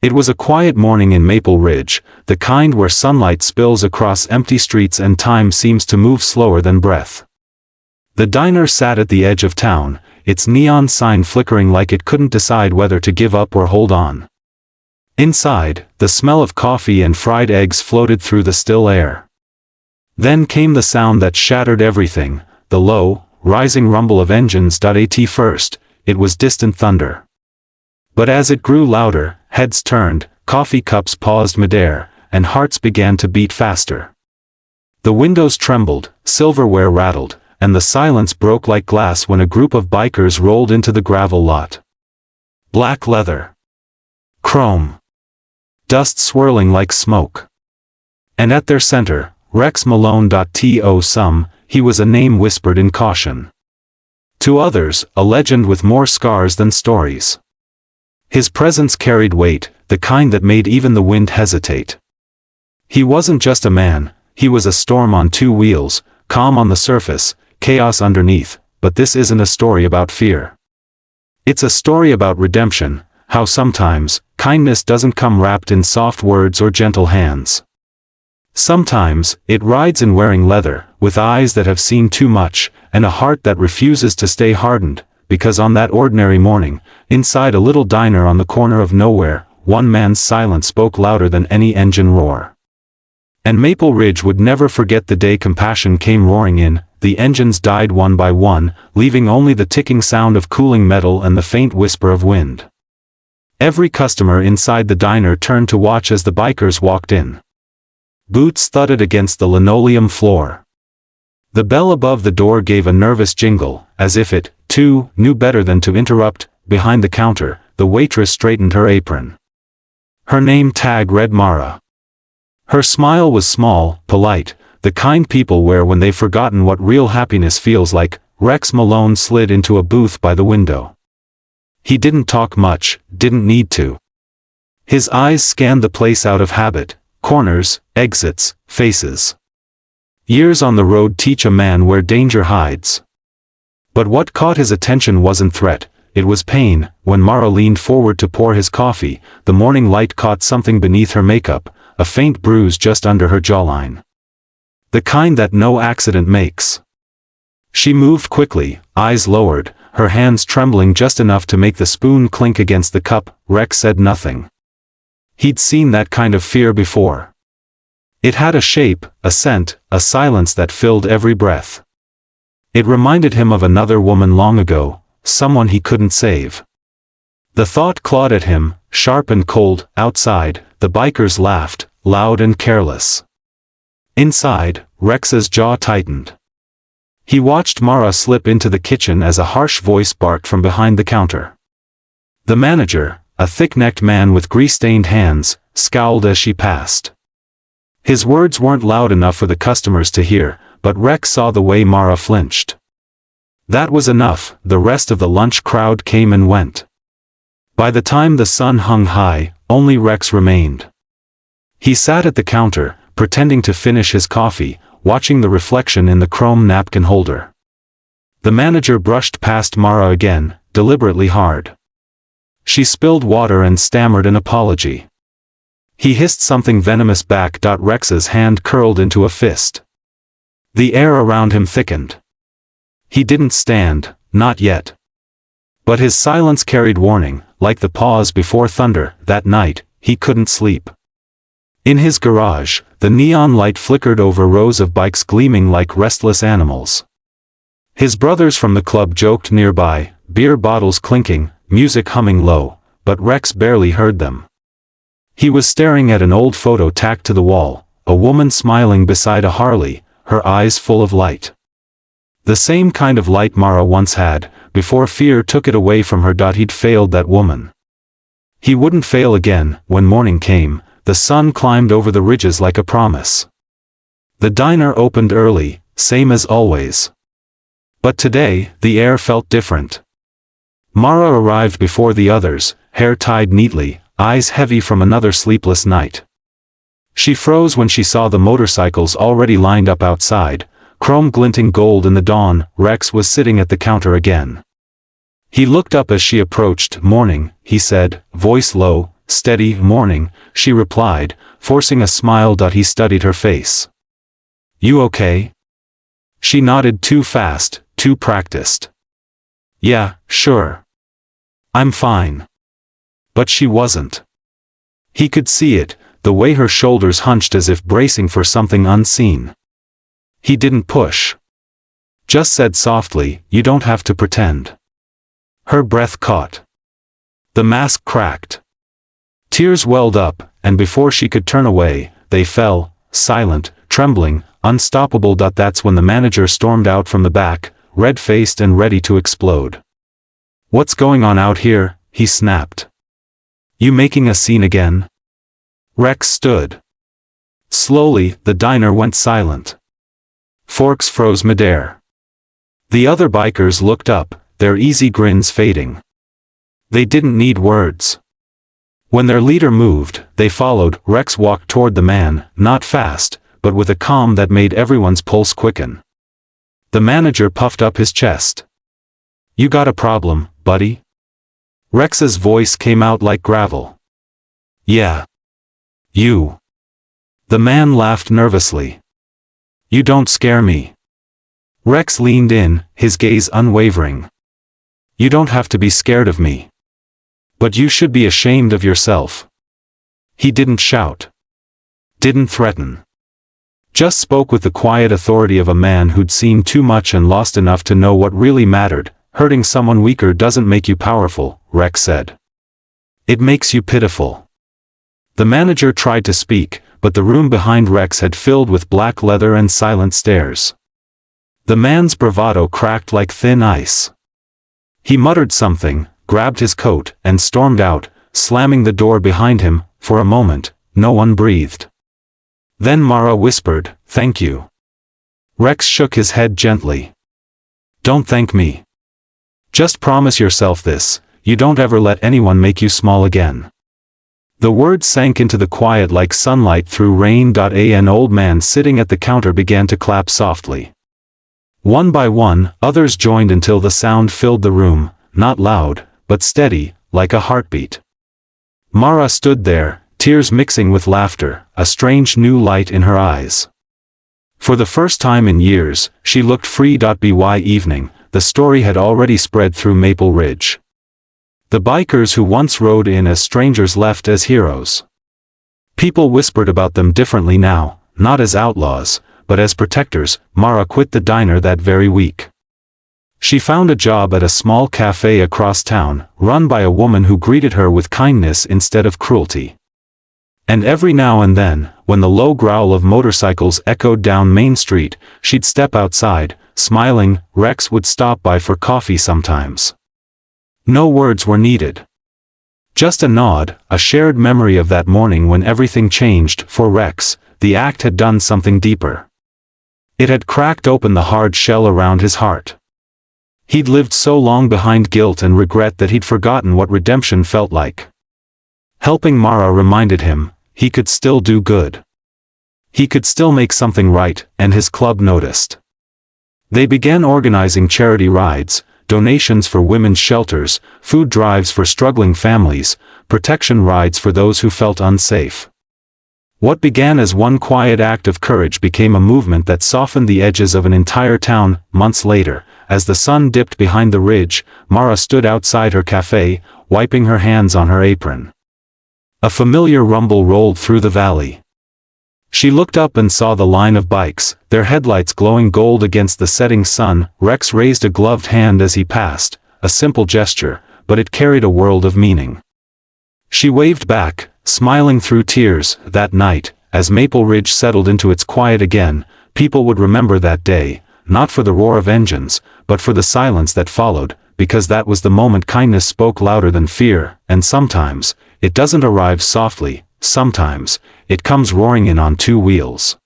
It was a quiet morning in Maple Ridge, the kind where sunlight spills across empty streets and time seems to move slower than breath. The diner sat at the edge of town, its neon sign flickering like it couldn't decide whether to give up or hold on. Inside, the smell of coffee and fried eggs floated through the still air. Then came the sound that shattered everything, the low, rising rumble of engines. At first, it was distant thunder. But as it grew louder, heads turned, coffee cups paused midair, and hearts began to beat faster. The windows trembled, silverware rattled, and the silence broke like glass when a group of bikers rolled into the gravel lot. Black leather. Chrome. Dust swirling like smoke. And at their center, Rex Malone. To some, he was a name whispered in caution. To others, a legend with more scars than stories. His presence carried weight, the kind that made even the wind hesitate. He wasn't just a man, he was a storm on two wheels, calm on the surface, chaos underneath. But this isn't a story about fear. It's a story about redemption, how sometimes, kindness doesn't come wrapped in soft words or gentle hands. Sometimes, it rides in wearing leather, with eyes that have seen too much, and a heart that refuses to stay hardened, because on that ordinary morning, inside a little diner on the corner of nowhere, one man's silence spoke louder than any engine roar. And Maple Ridge would never forget the day compassion came roaring in. The engines died one by one, leaving only the ticking sound of cooling metal and the faint whisper of wind. Every customer inside the diner turned to watch as the bikers walked in. Boots thudded against the linoleum floor. The bell above the door gave a nervous jingle, as if it, too, knew better than to interrupt. Behind the counter, the waitress straightened her apron. Her name tag read Mara. Her smile was small, polite, the kind people wear when they've forgotten what real happiness feels like. Rex Malone slid into a booth by the window. He didn't talk much, didn't need to. His eyes scanned the place out of habit, corners, exits, faces. Years on the road teach a man where danger hides. But what caught his attention wasn't threat, it was pain. When Mara leaned forward to pour his coffee, the morning light caught something beneath her makeup, a faint bruise just under her jawline. The kind that no accident makes. She moved quickly, eyes lowered, her hands trembling just enough to make the spoon clink against the cup. Rex said nothing. He'd seen that kind of fear before. It had a shape, a scent, a silence that filled every breath. It reminded him of another woman long ago, someone he couldn't save. The thought clawed at him, sharp and cold. Outside, the bikers laughed, loud and careless. Inside, Rex's jaw tightened. He watched Mara slip into the kitchen as a harsh voice barked from behind the counter. The manager, a thick-necked man with grease-stained hands, scowled as she passed. His words weren't loud enough for the customers to hear, but Rex saw the way Mara flinched. That was enough. The rest of the lunch crowd came and went. By the time the sun hung high, only Rex remained. He sat at the counter, pretending to finish his coffee, watching the reflection in the chrome napkin holder. The manager brushed past Mara again, deliberately hard. She spilled water and stammered an apology. He hissed something venomous back. Rex's hand curled into a fist. The air around him thickened. He didn't stand, not yet. But his silence carried warning, like the pause before thunder. That night, he couldn't sleep. In his garage, the neon light flickered over rows of bikes gleaming like restless animals. His brothers from the club joked nearby, beer bottles clinking, music humming low, but Rex barely heard them. He was staring at an old photo tacked to the wall, a woman smiling beside a Harley, her eyes full of light. The same kind of light Mara once had, before fear took it away from her. He'd failed that woman. He wouldn't fail again. When morning came, the sun climbed over the ridges like a promise. The diner opened early, same as always. But today, the air felt different. Mara arrived before the others, hair tied neatly, eyes heavy from another sleepless night. She froze when she saw the motorcycles already lined up outside, chrome glinting gold in the dawn. Rex was sitting at the counter again. He looked up as she approached. "Morning," he said, voice low, steady, morning," she replied, forcing a smile. He studied her face. "You okay?" She nodded, too fast, too practiced. "Yeah, sure. I'm fine." But she wasn't. He could see it, the way her shoulders hunched as if bracing for something unseen. He didn't push. Just said softly, "You don't have to pretend." Her breath caught. The mask cracked. Tears welled up, and before she could turn away, they fell, silent, trembling, unstoppable. That's when the manager stormed out from the back, red-faced and ready to explode. "What's going on out here?" he snapped. "You making a scene again?" Rex stood. Slowly, the diner went silent. Forks froze midair. The other bikers looked up, their easy grins fading. They didn't need words. When their leader moved, they followed. Rex walked toward the man, not fast, but with a calm that made everyone's pulse quicken. The manager puffed up his chest. "You got a problem, buddy?" Rex's voice came out like gravel. "Yeah. You." The man laughed nervously. "You don't scare me." Rex leaned in, his gaze unwavering. "You don't have to be scared of me. But you should be ashamed of yourself." He didn't shout. Didn't threaten. Just spoke with the quiet authority of a man who'd seen too much and lost enough to know what really mattered. "Hurting someone weaker doesn't make you powerful," Rex said. "It makes you pitiful." The manager tried to speak, but the room behind Rex had filled with black leather and silent stares. The man's bravado cracked like thin ice. He muttered something, grabbed his coat, and stormed out, slamming the door behind him. For a moment, no one breathed. Then Mara whispered, "Thank you." Rex shook his head gently. "Don't thank me. Just promise yourself this, you don't ever let anyone make you small again." The words sank into the quiet like sunlight through rain. An old man sitting at the counter began to clap softly. One by one, others joined until the sound filled the room, not loud, but steady, like a heartbeat. Mara stood there, tears mixing with laughter, a strange new light in her eyes. For the first time in years, she looked free. By evening, the story had already spread through Maple Ridge. The bikers who once rode in as strangers left as heroes. People whispered about them differently now, not as outlaws, but as protectors. Mara quit the diner that very week. She found a job at a small cafe across town, run by a woman who greeted her with kindness instead of cruelty. And every now and then, when the low growl of motorcycles echoed down Main Street, she'd step outside, smiling. Rex would stop by for coffee sometimes. No words were needed. Just a nod, a shared memory of that morning when everything changed. For Rex, the act had done something deeper. It had cracked open the hard shell around his heart. He'd lived so long behind guilt and regret that he'd forgotten what redemption felt like. Helping Mara reminded him, he could still do good. He could still make something right, and his club noticed. They began organizing charity rides, donations for women's shelters, food drives for struggling families, protection rides for those who felt unsafe. What began as one quiet act of courage became a movement that softened the edges of an entire town. Months later, as the sun dipped behind the ridge, Mara stood outside her cafe, wiping her hands on her apron. A familiar rumble rolled through the valley. She looked up and saw the line of bikes, their headlights glowing gold against the setting sun. Rex raised a gloved hand as he passed, a simple gesture, but it carried a world of meaning. She waved back, smiling through tears. That night, as Maple Ridge settled into its quiet again, people would remember that day, not for the roar of engines, but for the silence that followed, because that was the moment kindness spoke louder than fear. And sometimes, it doesn't arrive softly, sometimes, it comes roaring in on two wheels.